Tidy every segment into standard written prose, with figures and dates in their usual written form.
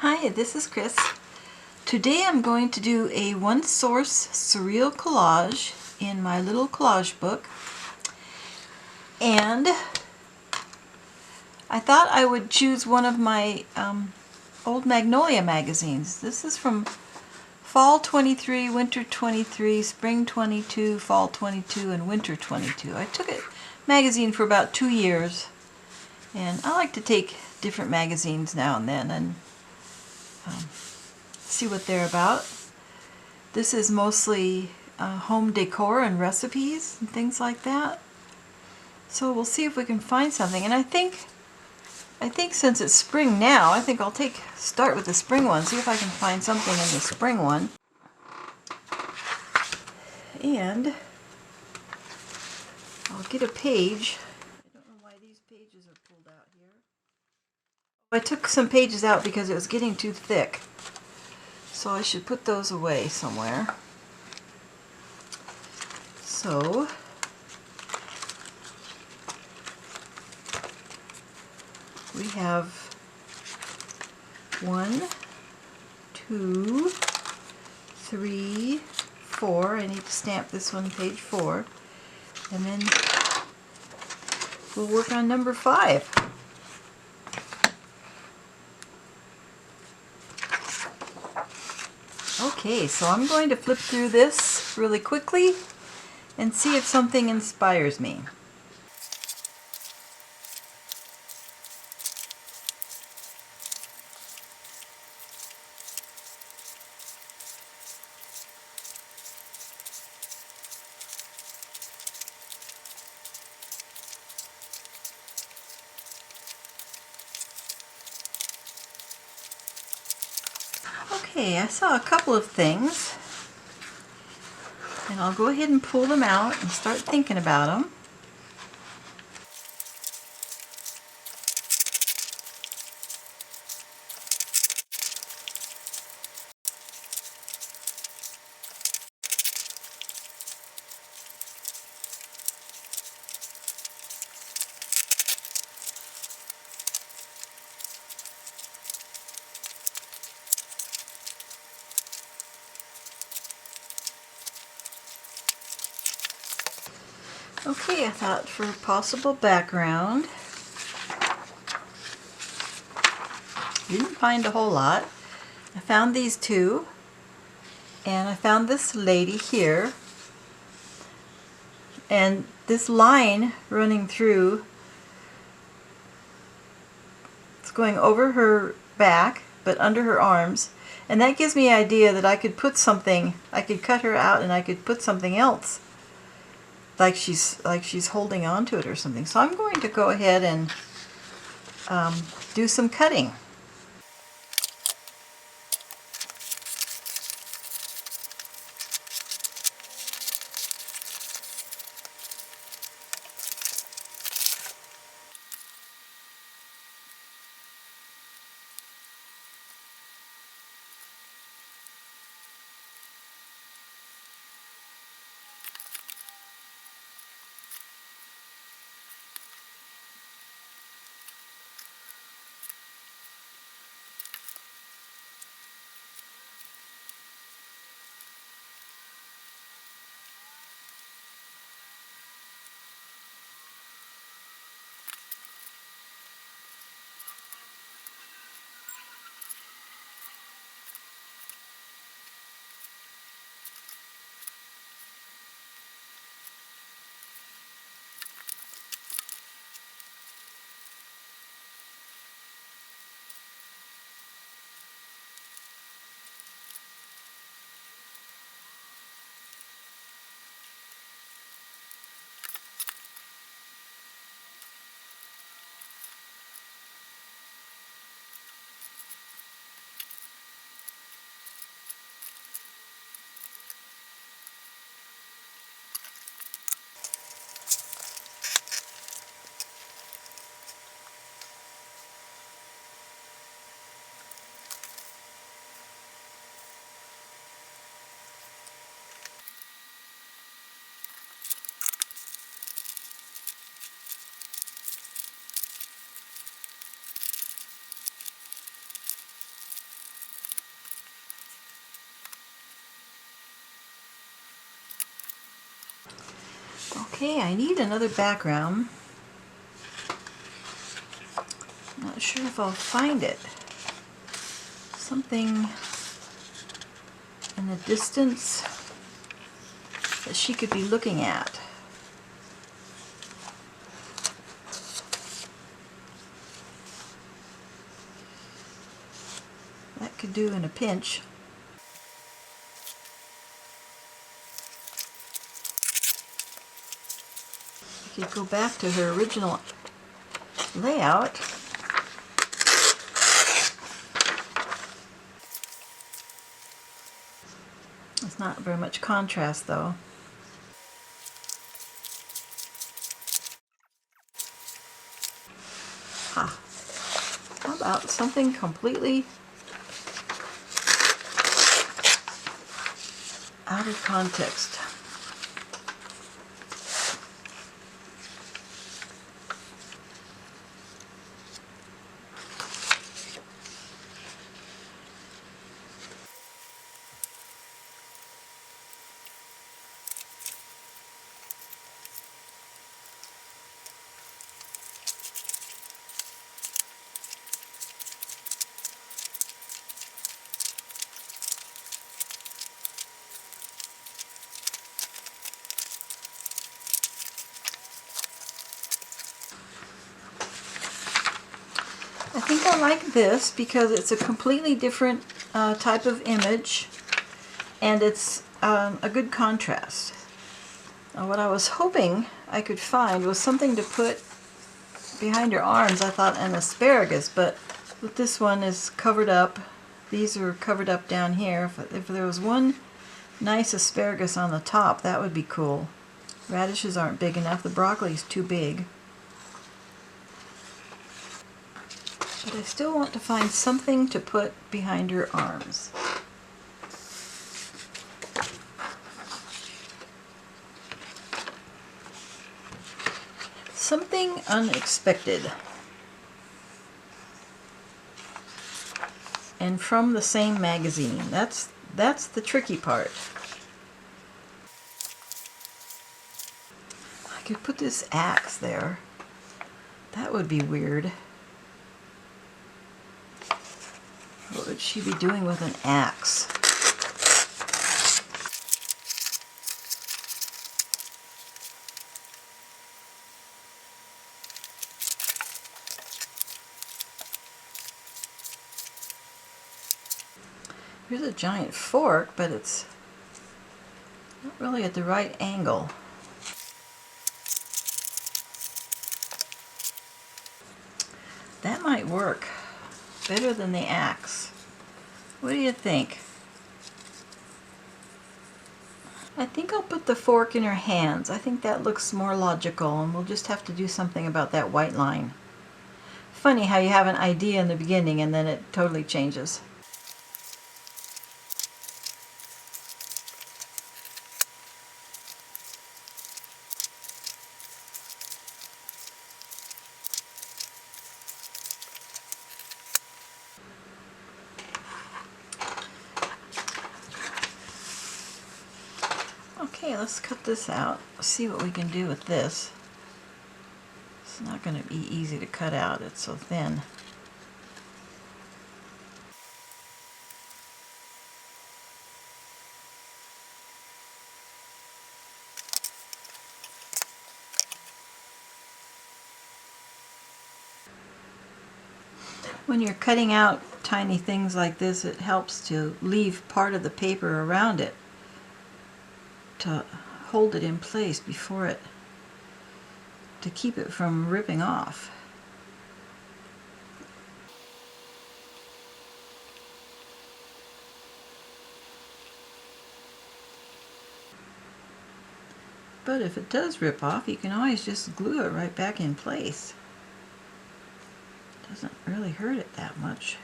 Hi, this is Chris. Today I'm going to do a one source surreal collage in my little collage book, and I thought I would choose one of my old Magnolia magazines. This is from Fall 23, Winter 23, Spring 22, Fall 22, and Winter 22. I took a magazine for about 2 years, and I like to take different magazines now and then and see what they're about. This is mostly home decor and recipes and things like that. So we'll see if we can find something. And I think since it's spring now, I think I'll start with the spring one, see if I can find something in the spring one. And I'll get a page. I don't know why these pages are pulled out here. I took some pages out because it was getting too thick. So I should put those away somewhere. So we have 1, 2, 3, 4. I need to stamp this one, page 4. And then we'll work on number 5. Okay, so I'm going to flip through this really quickly and see if something inspires me. Okay, I saw a couple of things, and I'll go ahead and pull them out and start thinking about them. Okay, I thought for a possible background. Didn't find a whole lot. I found these two, and I found this lady here, and this line running through, it's going over her back but under her arms, and that gives me the idea that I could put something, I could cut her out and I could put something else like she's holding on to it or something. So I'm going to go ahead and do some cutting. Okay, I need another background. Not sure if I'll find it. Something in the distance that she could be looking at. That could do in a pinch. You could go back to her original layout. It's not very much contrast though. Ha! How about something completely out of context? I think I like this because it's a completely different type of image, and it's a good contrast. What I was hoping I could find was something to put behind her arms. I thought an asparagus, but this one is covered up. These are covered up down here. If there was one nice asparagus on the top, that would be cool. Radishes aren't big enough. The broccoli's too big. But I still want to find something to put behind her arms. Something unexpected. And from the same magazine. That's the tricky part. I could put this axe there. That would be weird. What would she be doing with an axe? Here's a giant fork, but it's not really at the right angle. That might work better than the axe. What do you think? I think I'll put the fork in her hands. I think that looks more logical, and we'll just have to do something about that white line. Funny how you have an idea in the beginning and then it totally changes. Okay, let's cut this out. See what we can do with this. It's not going to be easy to cut out. It's so thin. When you're cutting out tiny things like this, it helps to leave part of the paper around it to hold it in place before it, to keep it from ripping off. But if it does rip off, you can always just glue it right back in place. Doesn't really hurt it that much.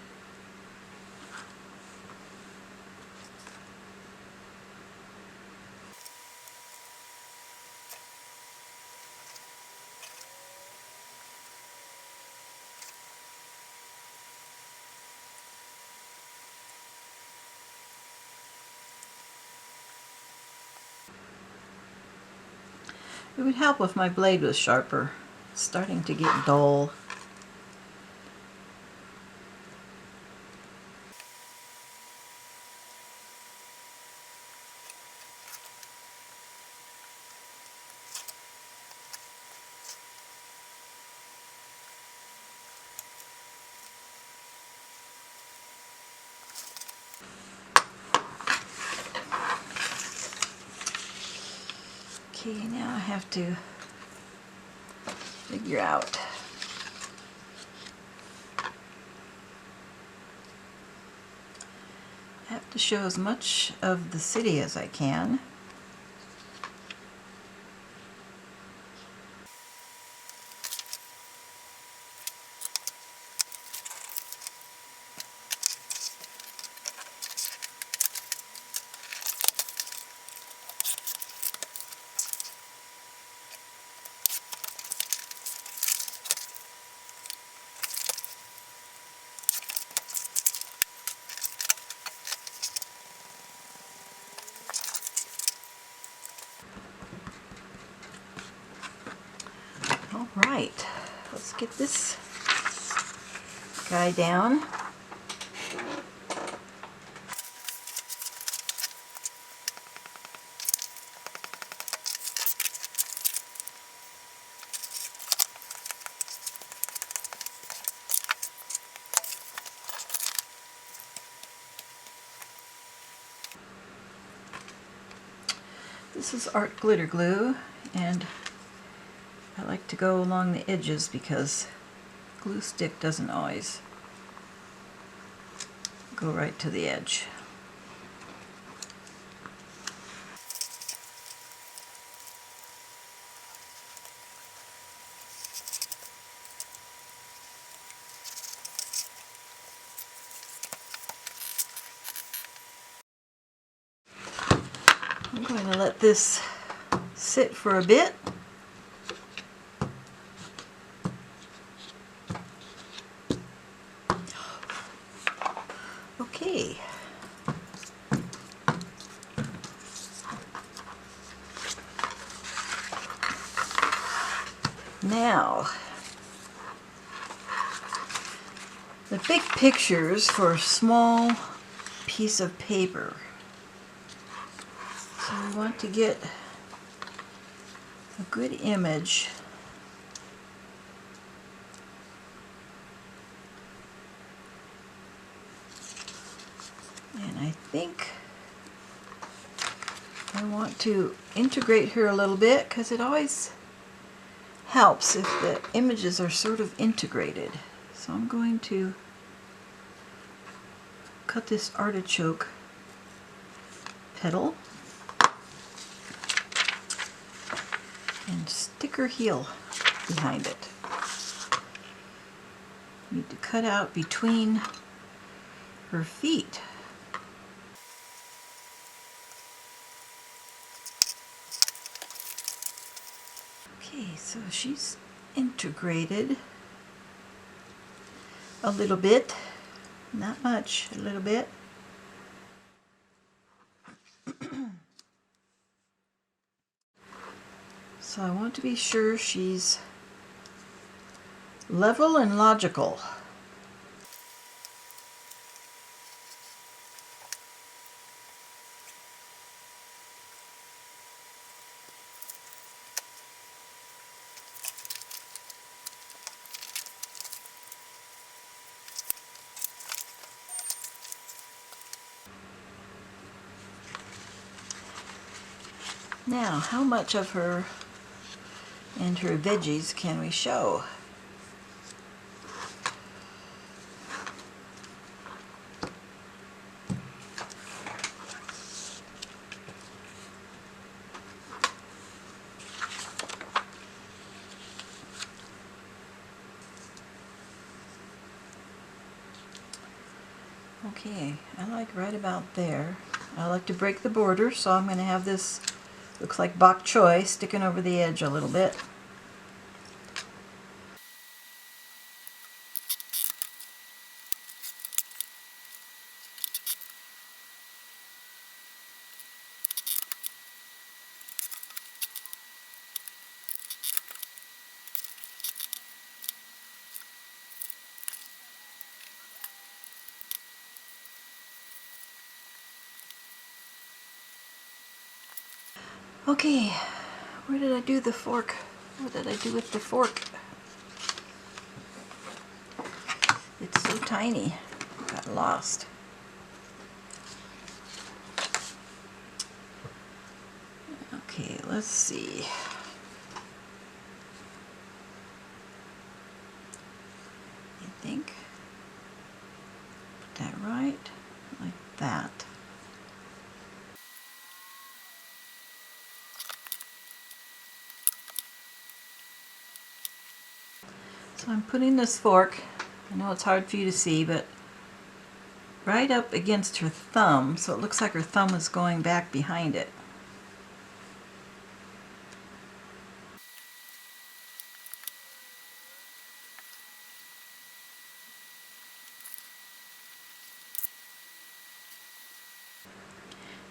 It would help if my blade was sharper. It's starting to get dull. Okay, now I have to figure out. I have to show as much of the city as I can. All right, let's get this guy down. This is art glitter glue, and I like to go along the edges because glue stick doesn't always go right to the edge. I'm going to let this sit for a bit. Okay. Now, the big pictures for a small piece of paper. So we want to get a good image. And I think I want to integrate her a little bit because it always helps if the images are sort of integrated. So I'm going to cut this artichoke petal and stick her heel behind it. Need to cut out between her feet. Okay, so she's integrated a little bit, not much, a little bit. So I want to be sure she's level and logical. Now, how much of her and her veggies can we show? Okay, I like right about there. I like to break the border, so I'm going to have this, looks like bok choy, sticking over the edge a little bit. Okay, where did I do the fork? What did I do with the fork? It's so tiny. I got lost. Okay, let's see. I think put that right, like that. So I'm putting this fork, I know it's hard for you to see, but right up against her thumb, so it looks like her thumb is going back behind it.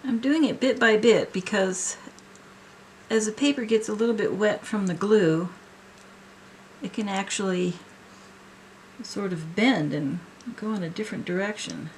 I'm doing it bit by bit because as the paper gets a little bit wet from the glue, it can actually sort of bend and go in a different direction.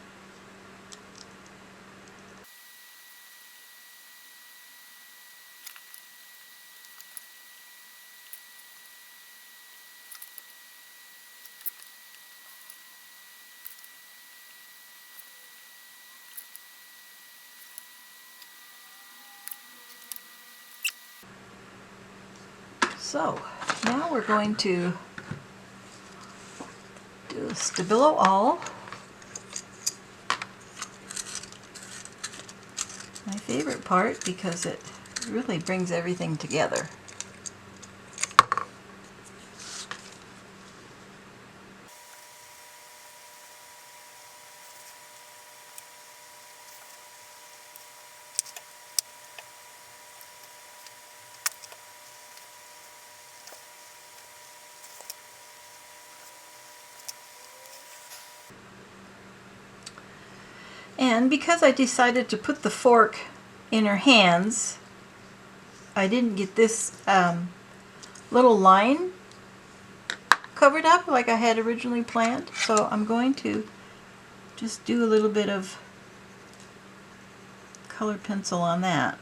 So now we're going to do a stabilo all. My favorite part because it really brings everything together. And because I decided to put the fork in her hands, I didn't get this little line covered up like I had originally planned. So I'm going to just do a little bit of colored pencil on that.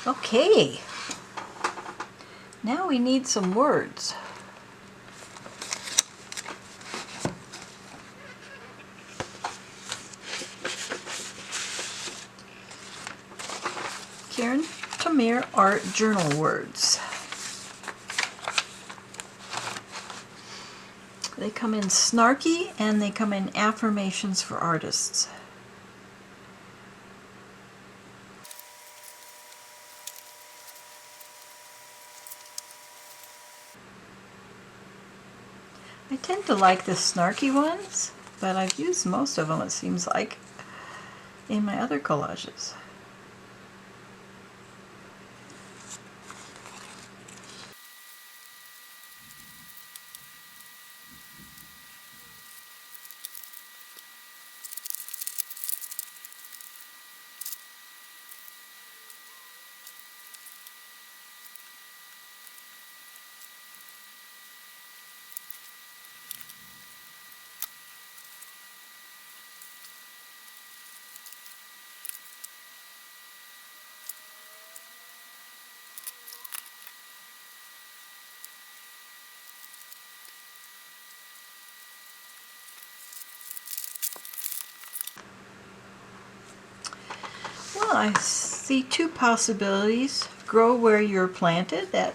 Okay, now we need some words. Karin, Tamir Art Journal Words. They come in snarky and they come in affirmations for artists. I tend to like the snarky ones, but I've used most of them, it seems like, in my other collages. Well, I see two possibilities. Grow where you're planted. That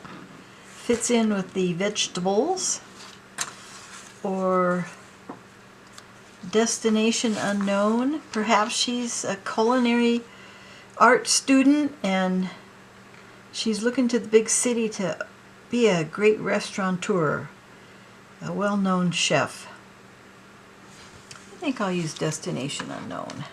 fits in with the vegetables. Or destination unknown. Perhaps she's a culinary art student and she's looking to the big city to be a great restaurateur, a well-known chef. I think I'll use destination unknown.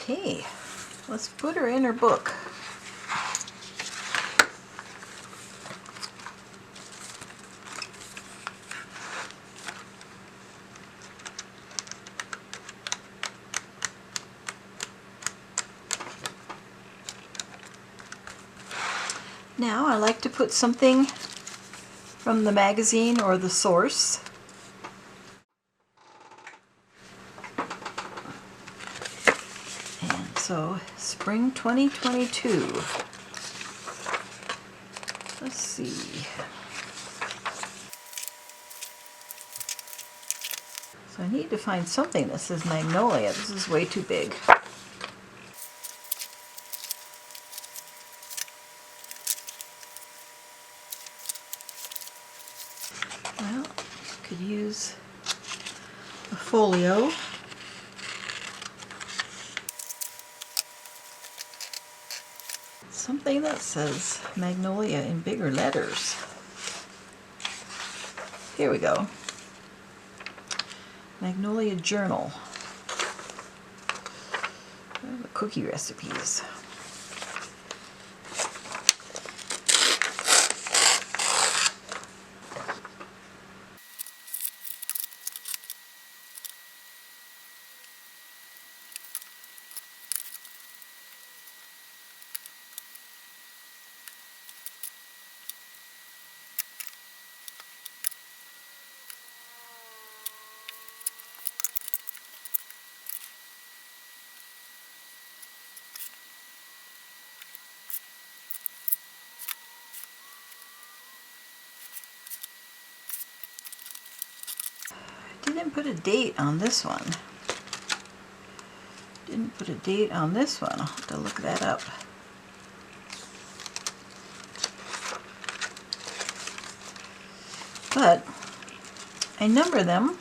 Okay, let's put her in her book. Now I like to put something from the magazine or the source. And so, spring 2022. Let's see. So I need to find something that says magnolia. This is way too big. Well, could use a folio. Something that says magnolia in bigger letters. Here we go. Magnolia Journal. The cookie recipes. Didn't put a date on this one. Didn't put a date on this one. I'll have to look that up. But I number them.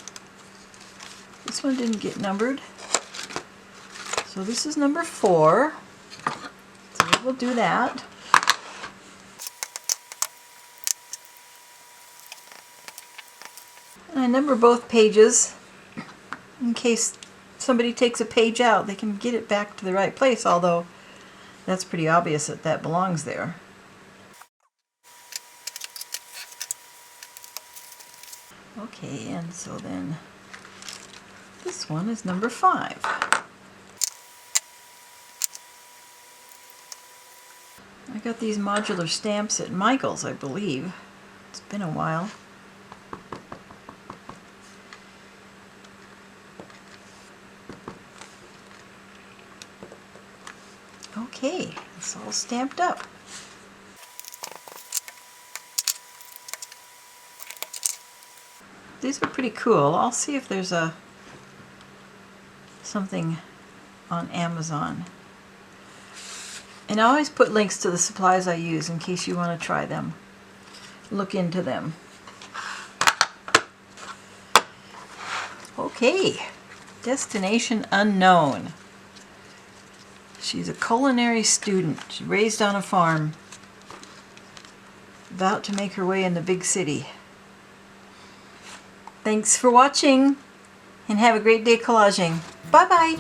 This one didn't get numbered. So this is number 4. So we'll do that. And I number both pages in case somebody takes a page out, they can get it back to the right place, although that's pretty obvious that that belongs there. Okay, and so then this one is number 5. I got these modular stamps at Michael's, I believe. It's been a while. Okay, it's all stamped up. These are pretty cool. I'll see if there's something on Amazon. And I always put links to the supplies I use in case you want to try them. Look into them. Okay, destination unknown. She's a culinary student. She's raised on a farm. About to make her way in the big city. Thanks for watching and have a great day collaging. Bye-bye.